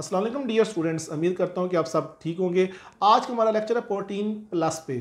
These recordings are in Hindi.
अस्सलाम वालेकुम डियर स्टूडेंट्स, उम्मीद करता हूँ कि आप सब ठीक होंगे। आज का हमारा लेक्चर है प्रोटीन प्लस पे,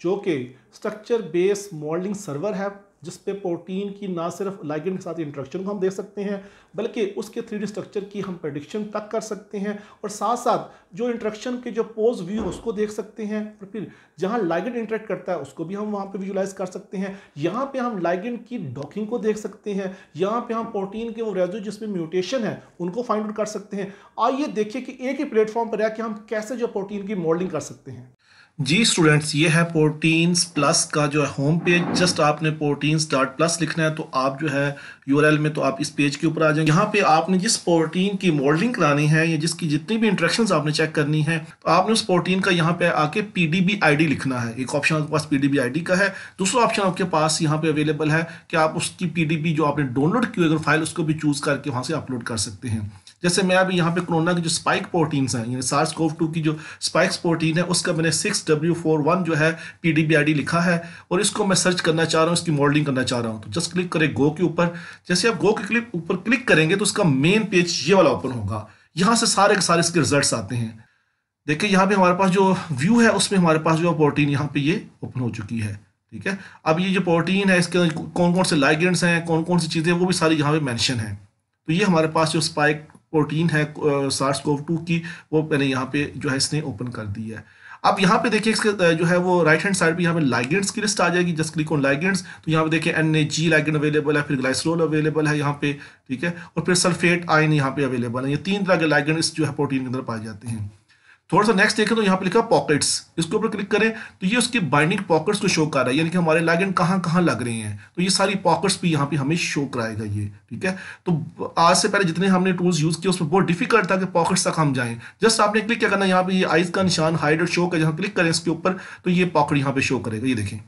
जो कि स्ट्रक्चर बेस मॉडलिंग सर्वर है, जिस पे प्रोटीन की ना सिर्फ लाइगेंड के साथ इंटरेक्शन को हम देख सकते हैं, बल्कि उसके 3D स्ट्रक्चर की हम प्रेडिक्शन तक कर सकते हैं और साथ साथ जो इंटरेक्शन के जो पोज व्यू है उसको देख सकते हैं और फिर जहाँ लाइगेंड इंटरेक्ट करता है उसको भी हम वहाँ पे विजुलाइज कर सकते हैं। यहाँ पे हम लाइगेंड की डॉकिंग को देख सकते हैं, यहाँ पे हम प्रोटीन के वो रेजिड्यू जिसमें म्यूटेशन है उनको फाइंड आउट कर सकते हैं। आइए देखिए कि एक ही प्लेटफॉर्म पर है कि हम कैसे जो प्रोटीन की मॉडलिंग कर सकते हैं। जी स्टूडेंट्स, ये है प्रोटीन्स प्लस का जो है होम पेज। जस्ट आपने प्रोटीन्स डॉट प्लस लिखना है तो आप जो है यूआरएल में तो आप इस पेज के ऊपर आ जाएंगे। यहाँ पे आपने जिस प्रोटीन की मॉडलिंग करानी है या जिसकी जितनी भी इंटरेक्शंस आपने चेक करनी है तो आपने उस प्रोटीन का यहाँ पे आके पीडीबी आईडी लिखना है। एक ऑप्शन आपके पास पीडीबी आईडी का है, दूसरा ऑप्शन आपके पास यहाँ पे अवेलेबल है कि आप उसकी पीडीबी जो आपने डाउनलोड की अगर फाइल उसको भी चूज करके वहाँ से अपलोड कर सकते हैं। जैसे मैं अभी यहाँ पे कोरोना की जो स्पाइक प्रोटीन्स हैं, यानी SARS-CoV-2 की जो स्पाइक्स प्रोटीन है उसका मैंने 6W41 जो है पीडीबी आईडी लिखा है और इसको मैं सर्च करना चाह रहा हूँ, इसकी मॉडलिंग करना चाह रहा हूँ। तो जस्ट क्लिक करें गो के ऊपर। जैसे आप गो के ऊपर क्लिक करेंगे तो उसका मेन पेज ये वाला ओपन होगा। यहाँ से सारे के सारे इसके रिजल्ट आते हैं। देखिए यहाँ पे हमारे पास जो व्यू है उसमें हमारे पास जो प्रोटीन यहाँ पे ये ओपन हो चुकी है। ठीक है, अब ये जो प्रोटीन है इसके अंदर कौन कौन से लाइगेंड्स हैं, कौन कौन सी चीज़ें, वो भी सारी यहाँ पे मेंशन है। तो ये हमारे पास जो स्पाइक प्रोटीन है SARS-CoV-2 की, वो मैंने यहाँ पे जो है इसने ओपन कर दी है। अब यहाँ पे देखिए इसके जो है वो राइट हैंड साइड पे यहाँ पे लाइगेंड्स की लिस्ट आ जाएगी। जस्ट क्लिक ऑन लाइगेंड्स तो यहाँ पे देखिए NAG लाइगेंड अवेलेबल है, फिर ग्लाइसरोल अवेलेबल है यहाँ पे, ठीक है, और फिर सल्फेट आयन यहाँ पे अवेलेबल है। ये 3 तरह के लाइगेंड इस जो है प्रोटीन के अंदर पाए जाते हैं। थोड़ा सा नेक्स्ट देखें तो यहाँ पे लिखा पॉकेट्स, इसके ऊपर क्लिक करें तो ये उसकी बाइंडिंग पॉकेट्स को शो कर रहा है, यानी कि हमारे लाइगेंड कहाँ कहाँ लग रहे हैं। तो ये सारी पॉकेट्स भी यहाँ पे हमें शो कराएगा ये। ठीक है, तो आज से पहले जितने हमने टूल्स यूज किए उसमें बहुत डिफिकल्ट था कि पॉकेट्स तक हम जाएं। जस्ट आपने क्लिक क्या करना है, यहाँ पे ये आइज का निशान हाइड और शो का जहाँ क्लिक करें इसके ऊपर तो ये पॉकेट यहाँ पे शो करेगा, ये देखें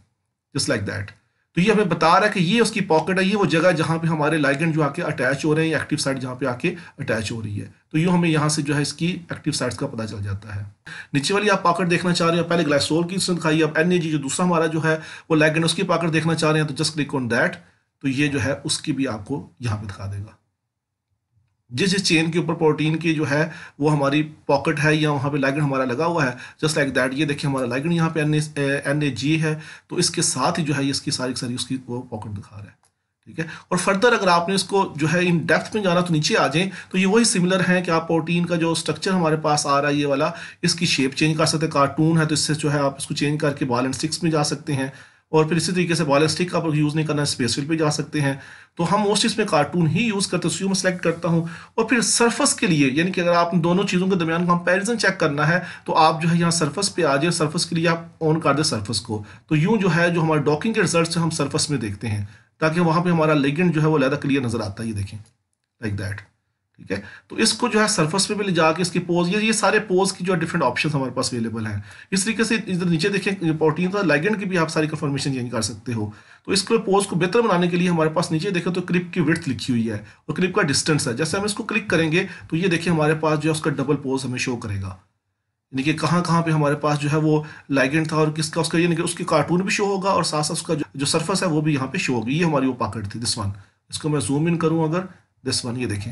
जस्ट लाइक दैट। तो ये हमें बता रहा है कि ये उसकी पॉकेट है, ये वो जगह जहाँ पे हमारे लाइगेंड जो आके अटैच हो रहे हैं, एक्टिव साइट जहाँ पे आके अटैच हो रही है। तो यूँ हमें यहाँ से जो है इसकी एक्टिव साइट्स का पता चल जाता है। नीचे वाली आप पॉकेट देखना चाह रहे हो, पहले ग्लाइसोल की दिखाई, अब NAG जो दूसरा हमारा जो है वो लाइगेंड उसकी पॉकेट देखना चाह रहे हैं तो जस्ट क्लिक ऑन दैट, तो ये जो है उसकी भी आपको यहाँ पे दिखा देगा। जिस जिस चेन के ऊपर प्रोटीन की जो है वो हमारी पॉकेट है या वहाँ पे लाइगेंड हमारा लगा हुआ है, जस्ट लाइक दैट। ये देखिए हमारा लाइगेंड यहाँ पे NAG है, तो इसके साथ ही जो है इसकी सारी सारी उसकी वो पॉकेट दिखा रहा है। ठीक है, और फर्दर अगर आपने इसको जो है इन डेप्थ में जाना तो नीचे आ जाएं तो ये वही सिमिलर है कि आप प्रोटीन का जो स्ट्रक्चर हमारे पास आ रहा है ये वाला, इसकी शेप चेंज कर सकते हैं। कार्टून है तो इससे जो है आप इसको चेंज करके बॉल एंड स्टिक्स में जा सकते हैं, और फिर इसी तरीके से बॉल एंड स्टिक का आप यूज़ नहीं करना, स्पेस फिल पे जा सकते हैं। तो हम मोस्टली इसमें कार्टून ही यूज़ करते हैं, मैं सेलेक्ट करता हूँ। और फिर सरफेस के लिए, यानी कि अगर आप दोनों चीज़ों के दरमियान कंपैरिजन चेक करना है तो आप जो है यहाँ सरफेस पे आ जाए, सरफेस के लिए आप ऑन कर दें सरफेस को। तो यूँ जो है जो हमारे डॉकिंग के रिजल्ट हम सरफेस में देखते हैं ताकि वहाँ पे हमारा लिगेंड जो है वो ज़्यादा क्लियर नजर आता है, ये देखें लाइक दैट। ठीक है, तो इसको जो है सरफेस पे भी ले जाके इसकी पोज, ये सारे पोज की जो डिफरेंट ऑप्शन हमारे पास अवेलेबल हैं। इस तरीके से इधर नीचे देखें प्रोटीन का लाइगेंड की भी आप सारी कंफर्मेशन चेंज कर सकते हो। तो इसको पोज को बेहतर बनाने के लिए हमारे पास नीचे देखें तो क्लिप की विड्थ लिखी हुई है और क्लिप का डिस्टेंस है। जैसे हम इसको क्लिक करेंगे तो ये देखिए हमारे पास जो है उसका डबल पोज हमें शो करेगा, यानी कि कहाँ कहाँ पे हमारे पास जो है वो लाइगेंड था और किसका उसका, यानी कि उसकी कार्टून भी शो होगा और साथ साथ उसका जो सरफेस है वो भी यहाँ पे शो होगी। ये हमारी वो पॉकेट थी, दिस वन। इसको मैं जूम इन करूँ अगर, दिस वन, ये देखें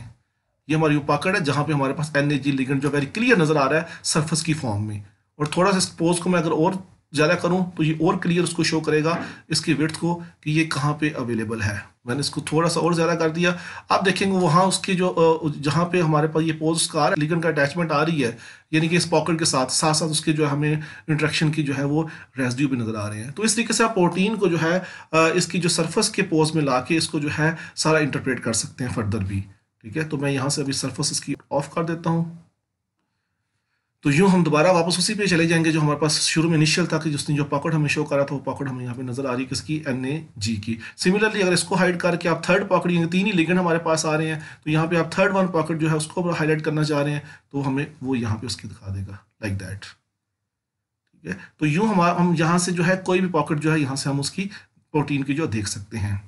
ये हमारी वो पॉकेट है जहाँ पे हमारे पास NAG लिगेंड जो वेरी क्लियर नजर आ रहा है सरफेस की फॉर्म में। और थोड़ा सा इस पोज को मैं अगर और ज़्यादा करूँ तो ये और क्लियर उसको शो करेगा इसकी विड्थ को कि ये कहाँ पे अवेलेबल है। मैंने इसको थोड़ा सा और ज़्यादा कर दिया। आप देखेंगे वहाँ उसके जो जहाँ पे हमारे पास ये पोज का लिगेंड का अटैचमेंट आ रही है, यानी कि इस पॉकेट के साथ साथ साथ उसके जो हमें इंट्रैक्शन की जो है वो रेजिड्यू भी नज़र आ रहे हैं। तो इस तरीके से आप प्रोटीन को जो है इसकी जो सरफेस के पोज में ला के इसको जो है सारा इंटरप्रेट कर सकते हैं फर्दर भी। ठीक है, तो मैं यहाँ से अभी सरफेस इसकी ऑफ कर देता हूँ। तो यूँ हम दोबारा वापस उसी पे चले जाएंगे जो हमारे पास शुरू में इनिशियल था कि जिसने जो पॉकेट हमें शो करा था वो पॉकेट हमें यहाँ पे नजर आ रही है किसकी, NAG की। सिमिलरली अगर इसको हाइड करके आप थर्ड पॉकेट, यानी 3 ही लिगेंड हमारे पास आ रहे हैं, तो यहाँ पे आप थर्ड वन पॉकेट जो है उसको हाईलाइट करना चाह रहे हैं तो हमें वो यहाँ पे उसकी दिखा देगा लाइक दैट। ठीक है, तो यूँ हम यहाँ से जो है कोई भी पॉकेट जो है यहाँ से हम उसकी प्रोटीन की जो देख सकते हैं।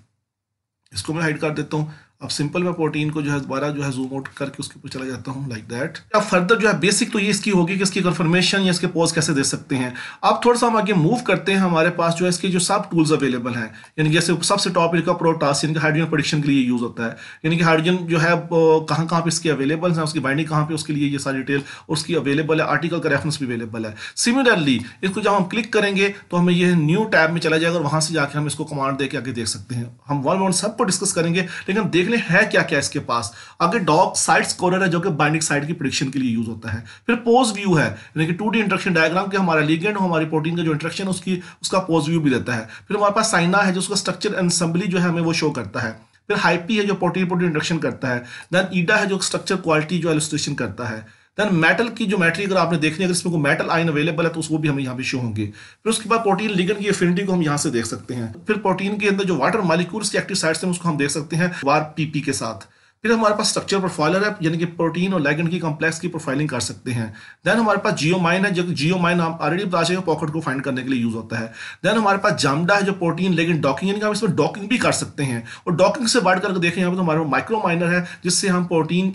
इसको मैं हाइड कर देता हूँ। अब सिंपल मैं प्रोटीन को जो है दोबारा जो है जूम आउट करके उसके ऊपर चला जाता हूँ लाइक दैट। अब फर्दर जो है बेसिक तो ये इसकी होगी कि इसकी कंफर्मेशन या इसके पोज कैसे दे सकते हैं। अब थोड़ा सा हम आगे मूव करते हैं, हमारे पास जो है इसके जो सब टूल्स अवेलेबल हैं, यानी कि जैसे सबसे टॉप इनका प्रोटास यानी कि हाइड्रोजन प्रेडिक्शन के लिए यूज होता है, यानी कि हाइड्रोजन जो है कहाँ कहाँ पे इसके अवेलेबल है, उसकी बाइंडिंग कहाँ पे, उसके लिए ये सारी डिटेल उसकी अवेलेबल है, आर्टिकल का रेफरेंस भी अवेलेबल है। सिमिलरली इसको जब हम क्लिक करेंगे तो हमें ये न्यू टैब में चला जाएगा और वहां से जाकर हम इसको कमांड दे के आगे देख सकते हैं। हम वन वन सब पर डिस्कस करेंगे, लेकिन देख लें है क्या क्या इसके पास। आगे डॉग साइड स्कोरर है जो कि बाइंडिंग साइड की प्रेडिक्शन के लिए यूज होता है। फिर पोज व्यू है, यानी कि 2D इंटरेक्शन डायग्राम के हमारा लिगेंड हमारी प्रोटीन का जो इंटरेक्शन उसका पोज व्यू भी देता है। फिर हमारे पास साइना है जो उसका स्ट्रक्चर एंड असेंबली जो है हमें वो शो करता है। फिर हाइपी है जो प्रोटीन प्रोटीन इंटरेक्शन करता है। देन ईडा है जो स्ट्रक्चर क्वालिटी जो इलस्ट्रेशन करता है। देन मेटल की जो मैट्री अगर आपने देखनी है, अगर इसमें कोई मेटल आयन अवेलेबल है तो उसको भी हमें यहाँ पे शो होंगे। फिर उसके बाद प्रोटीन लिगेंड की एफिनिटी को हम यहाँ से देख सकते हैं। फिर प्रोटीन के अंदर जो वाटर मॉलिक्यूल्स की एक्टिव साइट्स हैं उसको हम देख सकते हैं वार पीपी के साथ। फिर हमारे पास स्ट्रक्चर प्रोफाइलर है, यानी कि प्रोटीन और लिगेंड की कॉम्प्लेक्स की प्रोफाइलिंग कर सकते हैं। देन हमारे पास जियोमाइन है, जो जियोमाइन हम ऑलरेडी बता चुके हैं पॉकेट को फाइंड करने के लिए यूज होता है। देन हमारे पास जामडा है जो प्रोटीन लिगेंड डॉकिंग, यानी कि हम इसमें डॉकिंग भी कर सकते हैं। और डॉकिंग से बढ़ करके देखें यहाँ पर तो हमारे माइक्रोमाइनर है, जिससे हम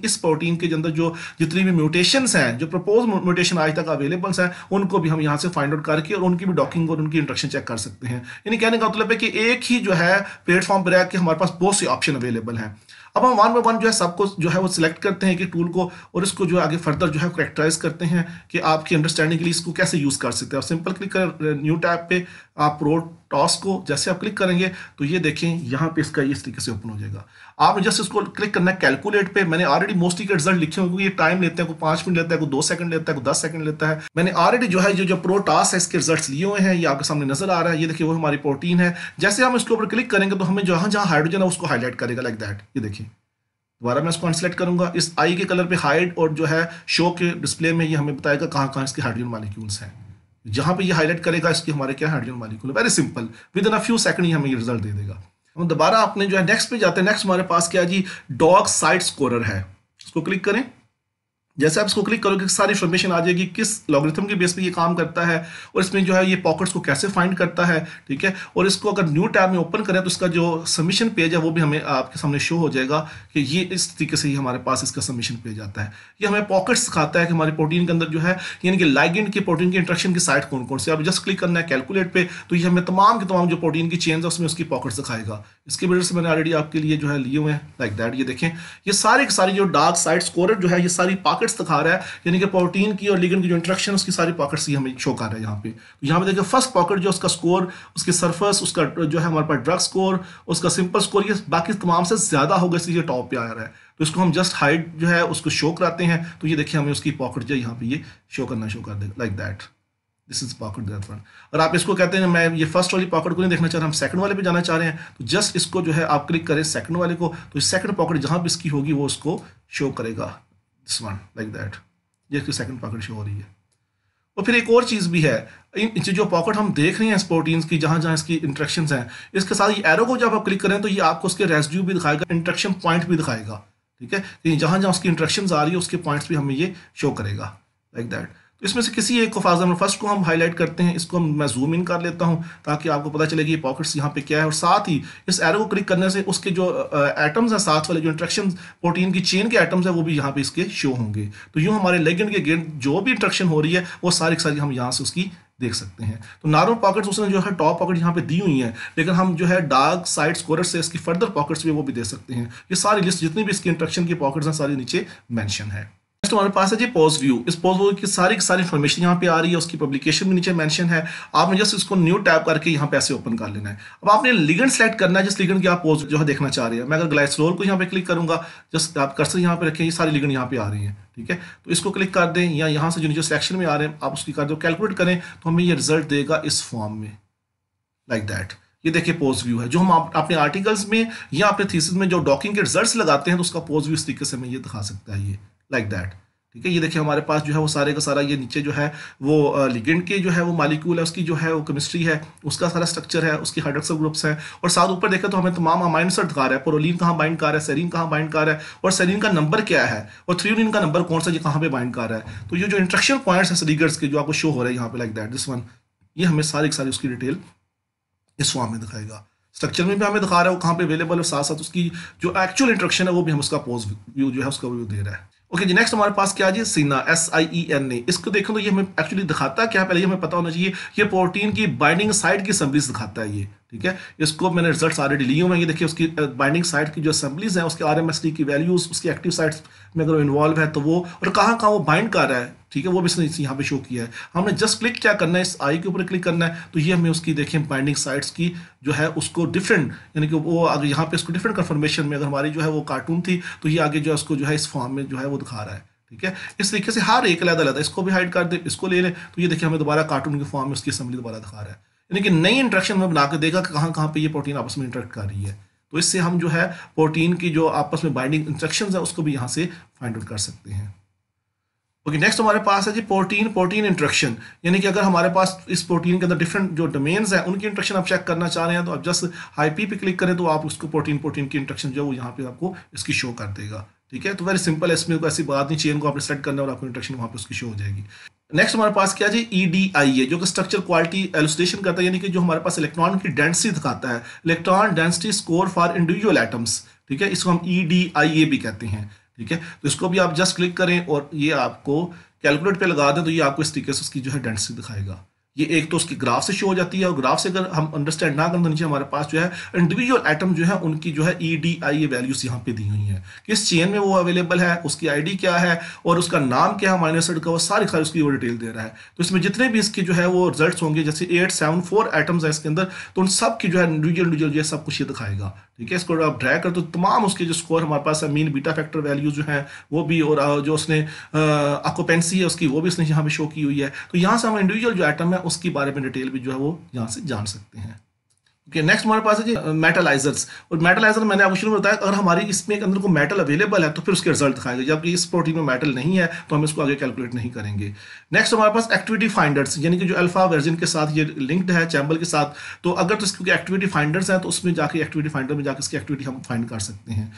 इस प्रोटीन के अंदर जो जितनी भी म्यूटेशंस हैं, जो प्रपोज म्यूटेशन आज तक अवेलेबल हैं, उनको भी हम यहाँ से फाइंड आउट करके और उनकी भी डॉकिंग और उनकी इंटरेक्शन चेक कर सकते हैं। यानी कहने का मतलब है कि एक ही जो है प्लेटफॉर्म पर रह के हमारे पास बहुत से ऑप्शन अवेलेबल हैं। अब हम वन बाय वन जो है सबको जो है वो सिलेक्ट करते हैं कि टूल को, और इसको जो है आगे फर्दर जो है करेक्टराइज करते हैं कि आपकी अंडरस्टैंडिंग के लिए इसको कैसे यूज कर सकते हैं। आप सिंपल क्लिक करें न्यू टैब पे, आप प्रोटॉस को जैसे आप क्लिक करेंगे तो ये देखें यहाँ पे इसका इस तरीके से ओपन हो जाएगा। आपने जस्ट इसको क्लिक करना है कैलकुलेट पे। मैंने ऑलरेडी मोस्टली के रिजल्ट लिखे हुए, क्योंकि ये टाइम लेते हैं, कोई 5 मिनट लेता है, कोई 2 सेकंड लेता है, कोई 10 सेकंड लेता है। मैंने ऑलरेडी जो है जो प्रोटॉस है इसके रिजल्ट लिए हुए हैं, ये आपके सामने नजर आ रहा है। ये देखिए वो हमारी प्रोटीन है। जैसे हम इसके ऊपर क्लिक करेंगे तो हमें जहां जहां हाइड्रोजन है उसको हाईलाइट करेगा लाइक दैट। ये देखिए दोबारा मैं इसको अनसेलेक्ट करूंगा, इस आई के कलर पे हाइड और जो है शो के डिस्प्ले में ये हमें बताएगा कहाँ कहाँ इसके हाइड्रोजन मॉलिक्यूल्स हैं। जहां पे ये हाईलाइट करेगा इसके हमारे क्या hydrogen molecule, very simple, within a few second ही हमें ये रिजल्ट दे देगा। हम दोबारा अपने जो है नेक्स्ट पे जाते हैं। नेक्स्ट हमारे पास क्या जी, डॉग साइड स्कोरर है। इसको क्लिक करें, जैसे आप इसको क्लिक करोगे सारी इन्फॉर्मेशन आ जाएगी किस लॉगरिथम के बेस पे ये काम करता है और इसमें जो है ये पॉकेट्स को कैसे फाइंड करता है, ठीक है। और इसको अगर न्यू टैब में ओपन करें तो इसका जो सबमिशन पेज है वो भी हमें आपके सामने शो हो जाएगा कि ये इस तरीके से ही हमारे पास इसका सबमिशन पेज आता है। ये हमें पॉकेट्स दिखाता है कि हमारी प्रोटीन के अंदर जो है यानी कि लिगेंड की प्रोटीन की इंटरेक्शन की साइट कौन कौन से। आप जस्ट क्लिक करना है कैलकुलेट पे तो ये हमें तमाम के तमाम जो प्रोटीन की चेंज है उसमें उसकी पॉकेट्स दिखाएगा। इसके वजह से मैंने ऑलरेडी आपके लिए जो है लिए हुए हैं लाइक दैट। ये देखें ये सारी की सारी जो डार्क साइड स्कोरर जो है ये सारी पॉकेट्स दिखा रहा है, यानी कि प्रोटीन की और लिगेंड की जो इंटरेक्शन उसकी सारी पॉकेट्स ही हमें शो कर रहा है यहाँ पे। तो यहाँ पे देखिए फर्स्ट पॉकेट जो उसका स्कोर, उसकी सरफेस, उसका जो है हमारे पास ड्रग स्कोर, उसका सिंपल स्कोर, ये बाकी तमाम से ज्यादा होगा इसलिए टॉप पे आ रहा है। तो इसको हम जस्ट हाइड जो है उसको शो कराते हैं तो ये देखिए हमें उसकी पॉकेट जो है यहाँ पे ये शो कर देगा like that. This is pocket that one. और आप इसको कहते हैं मैं ये फर्स्ट वाली पॉकेट को नहीं देखना चाह रहा, हम सेकंड वाले पे जाना चाह रहे हैं, तो जस्ट इसको जो है आप क्लिक करें सेकंड वाले को, तो सेकंड पॉकेट जहां भी इसकी होगी वो उसको शो करेगा, दिस वन लाइक दैट। ये इसकी सेकंड पॉकेट शो हो रही है। और फिर एक और चीज़ भी है, इन जो पॉकेट हम देख रहे हैं इस प्रोटीन्स की जहां जहां इसकी इंटरेक्शंस हैं, इसके साथ ये एरो को जब आप क्लिक करें तो ये आपको उसके रेसिड्यू भी दिखाएगा, इंटरेक्शन पॉइंट भी दिखाएगा, ठीक है। जहां जहां उसकी इंटरेक्शंस आ रही है उसके पॉइंट्स भी हमें ये शो करेगा लाइक दैट। तो इसमें से किसी एक को फॉर एग्जाम्पल फर्स्ट को हम हाईलाइट करते हैं, इसको मैं जूम इन कर लेता हूं ताकि आपको पता चले कि ये पॉकेट्स यहाँ पे क्या है। और साथ ही इस एरो को क्लिक करने से उसके जो एटम्स हैं साथ वाले जो इंटरेक्शन प्रोटीन की चेन के एटम्स हैं वो भी यहाँ पे इसके शो होंगे। तो यूँ हमारे लिगेंड के गेंद जो भी इंटरेक्शन हो रही है वो सारी हम यहाँ से उसकी देख सकते हैं। तो नार्मल पॉकेट्स उसने जो है टॉप पॉकेट यहाँ पे दी हुई है, लेकिन हम जो है डार्क साइड स्कोरर से इसकी फर्दर पॉकेट्स भी वो भी दे सकते हैं। ये सारी लिस्ट जितनी भी इसकी इंटरेक्शन की पॉकेट्स हैं सारी नीचे मेंशन है। नेक्स्ट हमारे पास है जी पोज व्यू। इस पोज व्यू की सारी इन्फॉर्मेशन यहाँ पे आ रही है, उसकी पब्लिकेशन भी नीचे मेंशन है। आपने जस्ट इसको न्यू टैब करके यहाँ पे ऐसे ओपन कर लेना है। अब आपने लिगेंड सेलेक्ट करना है जिस लिगेंड की आप पोज जो है देखना चाह रहे हैं। मैं अगर ग्लाइसरोल को यहाँ पे क्लिक करूंगा, जस्ट आप कर्सर यहाँ पे रखें, ये सारी लिगेंड यहाँ पे आ रही है, ठीक है। तो इसको क्लिक कर दें या यहाँ से जो नीचे सिलेक्शन में आ रहे हैं आप उसकी कर दो, कैलकुलेट करें तो हमें ये रिजल्ट देगा इस फॉर्म में लाइक दैट। ये देखिए पोज व्यू है जो हम अपने आर्टिकल्स में या अपने थीसिस में जो डॉकिंग के रिजल्ट्स लगाते हैं तो उसका पोज व्यू इस तरीके से हमें ये दिखा सकता है, ये लाइक दैट, ठीक है। ये देखिए हमारे पास जो है वो सारे का सारा ये नीचे जो है वो लिगेंड के जो है वो मॉलिक्यूल है, उसकी जो है वो केमिस्ट्री है, उसका सारा स्ट्रक्चर है, उसकी हाइड्रोक्सिल ग्रुप्स हैं। और साथ ऊपर देखें तो हमें तमाम अमाइनो एसिड दिखा रहा है, प्रोलीन कहाँ बाइंड कर रहा है, सेरीन कहाँ बाइंड कर रहा है और सेरीन का नंबर क्या है और थ्रियोनिन का नंबर कौन सा, ये कहाँ पे बाइंड कर रहा है। तो ये जो इंटरेक्शन पॉइंट्स हैं लिगेंड्स के जो आपको शो हो रहे हैं यहाँ पे लाइक दैट, दिस वन, ये हमें सारी उसकी डिटेल इस फॉर्म में दिखाएगा। स्ट्रक्चर में भी हमें दिखा रहा है वो कहाँ पे अवेलेबल है, साथ साथ उसकी जो एक्चुअल इंट्रोडक्शन है वो भी हम उसका पोज व्यू जो है उसका व्यू दे रहा है। ओके जी, नेक्स्ट हमारे पास क्या जी, सीना, SIENA। इसको देखो तो ये हमें एक्चुअली दिखाता है क्या, पहले ये हमें पता होना चाहिए, ये प्रोटीन की बाइंडिंग साइट की असेंबलीज दिखाता है ये, ठीक है। इसको मैंने रिजल्ट्स ऑलरेडी लिए हुए हैं, ये देखिए उसकी बाइंडिंग साइट की जो असेंबलीज हैं, उसके RMSD की वैल्यूज, उसकी एक्टिव साइट्स में अगर इन्वॉल्व है तो वो, और कहाँ कहाँ वो बाइंड कर रहा है, ठीक है, वो भी इसने यहाँ पे शो किया है। हमने जस्ट क्लिक क्या करना है, इस आई के ऊपर क्लिक करना है, तो ये हमें उसकी देखें बाइंडिंग साइट्स की जो है उसको डिफरेंट, यानी कि वो अगर यहाँ पे इसको डिफरेंट कन्फर्मेशन में, अगर हमारी जो है वो कार्टून थी तो ये आगे जो है उसको जो है इस फॉर्म में जो है वो दिखा रहा है, ठीक है। इस तरीके से हर एक अलग अलग, इसको भी हाइड कर दे, इसको ले ले, तो ये देखिए हमें दोबारा कार्टून के फॉर्म में उसकी असेंबली दोबारा दिखा रहा है, यानी कि नई इंट्रैक्शन में बना के देगा कि कहाँ कहाँ पे ये प्रोटीन आपस में इंटरेक्ट कर रही है। तो इससे हम जो है प्रोटीन की जो आपस में बाइंडिंग इंस्ट्रक्शंस है उसको भी यहाँ से फाइंड आउट कर सकते हैं। ओके, नेक्स्ट हमारे पास है जी प्रोटीन इंट्रैक्शन, यानी कि अगर हमारे पास इस प्रोटीन के अंदर डिफरेंट जो डोमेन्स हैं उनकी इंट्रैक्शन आप चेक करना चाह रहे हैं, तो आप जस्ट हाई पी पे क्लिक करें तो आप उसको प्रोटीन की इंट्रैक्शन जो है वो यहाँ पे आपको इसकी शो कर देगा, ठीक है। तो वेरी सिंपल है, इसमें कोई ऐसी बात नहीं, चेन को आपने सेलेक्ट करना है और आपको इंट्रैक्शन वहाँ पे उसकी शो हो जाएगी। नेक्स्ट हमारे पास क्या जी, EDIA, जो कि स्ट्रक्चर क्वालिटी एलुसिडेशन करता है, यानी कि जो हमारे पास इलेक्ट्रॉन की डेंसिटी दिखाता है, electron density score for individual atoms, ठीक है, इसको हम EDIA भी कहते हैं, ठीक है। तो इसको भी आप जस्ट क्लिक करें और ये आपको कैलकुलेट पे लगा दें तो ये आपको इस तरीके से उसकी जो है डेंसिटी दिखाएगा। ये एक तो उसकी ग्राफ से शो हो जाती है, और ग्राफ से अगर हम अंडरस्टैंड ना करें तो नीचे हमारे पास जो है इंडिविजुअल एटम जो है उनकी जो है EDIA वैल्यूज यहाँ पे दी हुई हैं, किस चेन में वो अवेलेबल है, उसकी ID क्या है और उसका नाम क्या है, माइनस का, वो सारी उसकी वो डिटेल दे रहा है। तो इसमें जितने भी इसके जो है वो रिजल्ट्स होंगे, जैसे 874 एटम्स है इसके अंदर, तो उन सब की जो है इंडिविजुअल जो है सब कुछ ये दिखाएगा, ठीक है। इसको आप ड्रैग कर तो तमाम उसके जो स्कोर हमारे पास है, मीन बीटा फैक्टर वैल्यूज जो है वो भी, और जो उसने ऑक्यूपेंसी है उसकी वो भी इसने यहाँ पे शो की हुई है। तो यहाँ से हम इंडिविजुअल जो एटम है उसके बारे में डिटेल भी जो है वो यहाँ से जान सकते हैं। ओके, नेक्स्ट हमारे पास है जी मेटलाइजर्स, और मेटलाइजर मैंने आपको शुरू में बताया, अगर हमारी इसमें के अंदर को मेटल अवेलेबल है तो फिर उसके रिजल्ट दिखाएगा, जबकि इस प्रोटीन में मेटल नहीं है तो हम इसको आगे कैलकुलेट नहीं करेंगे। नेक्स्ट हमारे पास एक्टिविटी फाइंडर्स, यानी कि जो अल्फा वर्जन के साथ ये लिंक्ड है चैम्बल के साथ, तो अगर तो इसकी एक्टिविटी फाइंडर्स हैं तो उसमें जाके एक्टिविटी फाइंडर में जाकर इसकी एक्टिविटी हम फाइंड कर सकते हैं।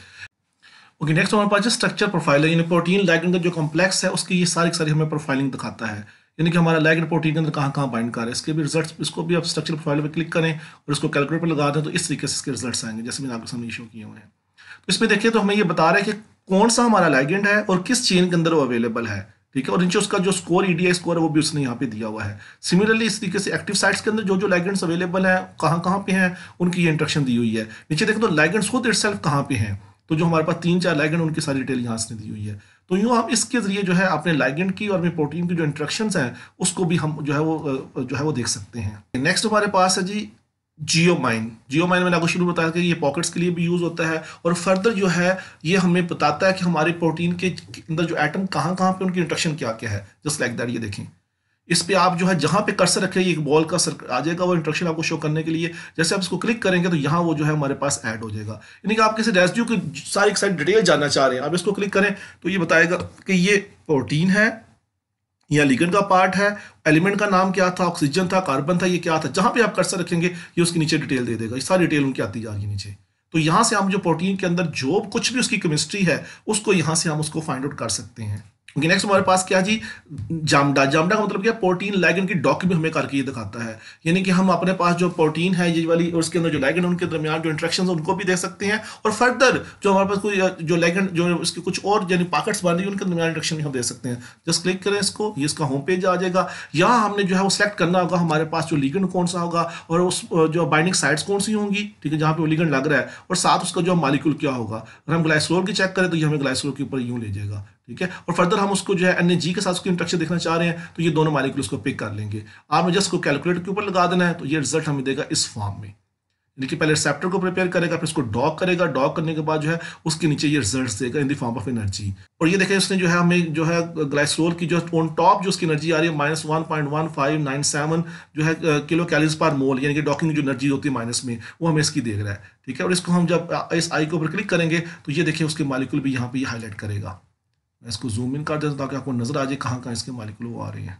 ओके, नेक्स्ट हमारे पास जो स्ट्रक्चर प्रोफाइल है, यानी प्रोटीन लिगैंड का जो कॉम्प्लेक्स है उसकी ये सारी हमें प्रोफाइलिंग दिखाता है, यानी कि हमारा लिगैंड प्रोटीन के अंदर कहाँ कहाँ बाइंड कर रहा है, इसके भी रिजल्ट्स, इसको भी आप स्ट्रक्चर प्रोफाइल पे क्लिक करें और इसको कैलकुलेट पर लगा दें तो इस तरीके से इसके रिजल्ट्स आएंगे, जैसे मैंने आपके सामने शो किए हुए हैं। तो इसमें देखिए तो हमें ये बता रहा है कि कौन सा हमारा लिगैंड है और किस चेन के अंदर वो अवेलेबल है, ठीक है, और नीचे उसका जो स्कोर EDI स्कोर है वो भी उसने यहाँ पे दिया हुआ है। सिमिलरली इस तरीके से एक्टिव साइट्स के अंदर जो लिगैंड्स अवेलेबल है कहाँ कहाँ पे हैं उनकी ये इंट्रैक्शन दी हुई है। नीचे देखें तो लिगैंड्स खुद इटसेल्फ कहाँ पे हैं, तो जो हमारे पास 3-4 लिगैंड उनकी सारी डिटेल यहाँ से दी हुई है। तो यूँ आप इसके जरिए जो है अपने लिगैंड की और अपने प्रोटीन की जो इंट्रैक्शंस हैं उसको भी हम जो है वो देख सकते हैं। नेक्स्ट हमारे पास है जी जियोमाइन। जियोमाइन मैंने आपको शुरू बताया कि ये पॉकेट्स के लिए भी यूज होता है, और फर्दर जो है ये हमें बताता है कि हमारे प्रोटीन के अंदर जो एटम कहाँ कहाँ पे उनकी इंट्रैक्शन क्या क्या है, जस्ट लाइक दैट। ये देखें इस पे आप जो है जहाँ पे कर्सर रखें एक बॉल का सर्कल आ जाएगा वो इंट्रैक्शन आपको शो करने के लिए, जैसे आप इसको क्लिक करेंगे तो यहाँ वो जो है हमारे पास ऐड हो जाएगा। यानी कि आप किसी रेसिड्यू की सारी डिटेल जानना चाह रहे हैं, आप इसको क्लिक करें तो ये बताएगा कि ये प्रोटीन है या लिगेंड का पार्ट है, एलिमेंट का नाम क्या था, ऑक्सीजन था, कार्बन था, ये क्या था, जहां पे आप कर्सर रखेंगे ये उसके नीचे डिटेल दे देगा, ये सारी डिटेल उनकी आती जा रही है नीचे। तो यहां से हम जो प्रोटीन के अंदर जो कुछ भी उसकी केमिस्ट्री है उसको यहां से हम उसको फाइंड आउट कर सकते हैं। ओके, नेक्स्ट हमारे पास क्या जी, जामडा। जामडा का मतलब क्या, प्रोटीन लिगेंड की डॉक भी हमें करके ये दिखाता है, यानी कि हम अपने पास जो प्रोटीन है ये वाली और उसके अंदर जो लिगेंड उनके दरमियान जो इंटरेक्शंस है उनको भी देख सकते हैं, और फर्दर जो हमारे पास कोई जो लिगेंड जो उसके कुछ और यानी पॉकेट्स बन रही है उनके दरमियान इंटरेक्शन भी हम देख सकते हैं। जस्ट क्लिक करें इसको, ये इसका होम पेज आ जाएगा। यहाँ हमने जो है वो सेलेक्ट करना होगा हमारे पास जो लिगेंड कौन सा होगा और उस जो बाइंडिंग साइट्स कौन सी होंगी, ठीक है, जहाँ पे वो लिगेंड लग रहा है, और साथ उसका जो मॉलिक्यूल क्या होगा। अगर हम ग्लाइसोल की चेक करें तो ये हमें ग्लाइसोल के ऊपर यूं ले जाएगा, ठीक है, और फर्दर हम उसको जो है NAG के साथ उसकी इंट्रैक्शन देखना चाह रहे हैं तो ये दोनों मॉलिक्यूल्स को पिक कर लेंगे। आपने जस्ट को कैलकुलेटर के ऊपर लगा देना है तो ये रिजल्ट हमें देगा इस फॉर्म में, यानी कि पहले रिसेप्टर को प्रिपेयर करेगा, फिर उसको डॉक करेगा, डॉक करने के बाद जो है उसके नीचे ये रिजल्ट्स देगा in the form of energy. और ये देखें इसने जो है हमें जो है ग्लाइसोल की जो ऑन टॉप जो उसकी एनर्जी आ रही है -1.1597 जो है किलो कैलोरीज पर मोल, यानी कि डॉकिंग जो एनर्जी होती है माइनस में, वो हमें इसकी देख रहा है, ठीक है। और इसको हम जब इस आई के ऊपर क्लिक करेंगे तो ये देखिए उसके मॉलिक्यूल भी यहाँ पे ये हाईलाइट करेगा। मैं इसको जूम इन कर देता हूँ ताकि आपको नजर आ जाए कहाँ कहाँ इसके मॉलिक्यूल वो आ रहे हैं,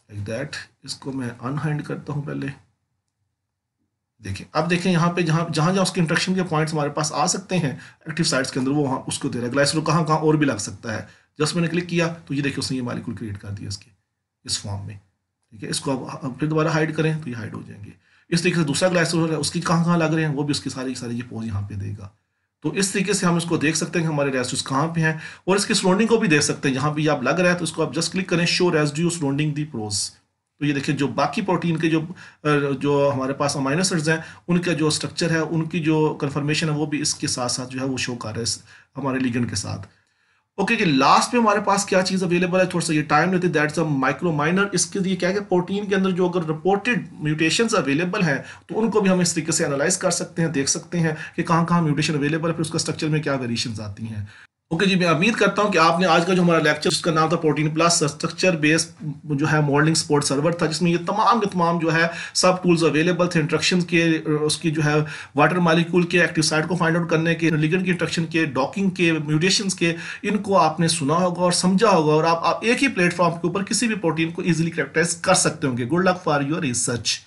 लाइक दैट। इसको मैं अनहाइड करता हूँ पहले, देखें अब देखें यहाँ पे जहाँ जहाँ जहाँ उसके इंट्रैक्शन के पॉइंट्स हमारे पास आ सकते हैं एक्टिव साइट्स के अंदर, वो वहाँ उसको दे रहा है। ग्लाइसरोल कहाँ कहाँ और भी लग सकता है, जस्ट मैंने क्लिक किया तो ये देखिए उसने ये मॉलिक्यूल क्रिएट कर दिया इसके इस फॉर्म में, ठीक है। इसको अब फिर दोबारा हाइड करें तो ये हाइड हो जाएंगे। इस तरीके से दूसरा ग्लाइसोल है, उसकी कहाँ कहाँ लग रहे हैं वो भी उसकी सारी सारी ये पोज यहाँ पे देगा। तो इस तरीके से हम इसको देख सकते हैं कि हमारे रेसिड्यूज कहाँ पे हैं, और इसकी सराउंडिंग को भी देख सकते हैं। जहाँ भी आप लग रहा है तो इसको आप जस्ट क्लिक करें शो रेसिड्यू सराउंडिंग दी प्रोज। तो ये देखिए जो बाकी प्रोटीन के जो हमारे पास अमाइनो एसिड्स हैं उनका जो स्ट्रक्चर है, उनकी जो कन्फर्मेशन है वो भी इसके साथ साथ जो है वो शो कर रहा है हमारे लिगेंड के साथ। ओके कि लास्ट में हमारे पास क्या चीज़ अवेलेबल है, थोड़ा सा ये टाइम लेते, दैट्स अ माइक्रो माइनर। इसके लिए क्या है कि प्रोटीन के अंदर जो अगर रिपोर्टेड म्यूटेशंस अवेलेबल हैं तो उनको भी हम इस तरीके से एनालाइज कर सकते हैं, देख सकते हैं कि कहाँ कहाँ म्यूटेशन अवेलेबल है, फिर उसका स्ट्रक्चर में क्या वेरिएशंस आती हैं। ओके जी, मैं उम्मीद करता हूं कि आपने आज का जो हमारा लेक्चर जिसका नाम था प्रोटीन प्लस स्ट्रक्चर बेस जो है मॉडलिंग सपोर्ट सर्वर था, जिसमें ये तमाम के तमाम जो है सब टूल्स अवेलेबल थे इंट्रक्शन के, उसकी जो है वाटर मालिक्यूल के एक्टिव साइट को फाइंड आउट करने के, लिगेंड की इंट्रक्शन के, डॉकिंग के, म्यूटेशंस के, इनको आपने सुना होगा और समझा होगा, और आप एक ही प्लेटफॉर्म के ऊपर किसी भी प्रोटीन को ईजिली कैरेक्टराइज कर सकते होंगे। Good luck for your research.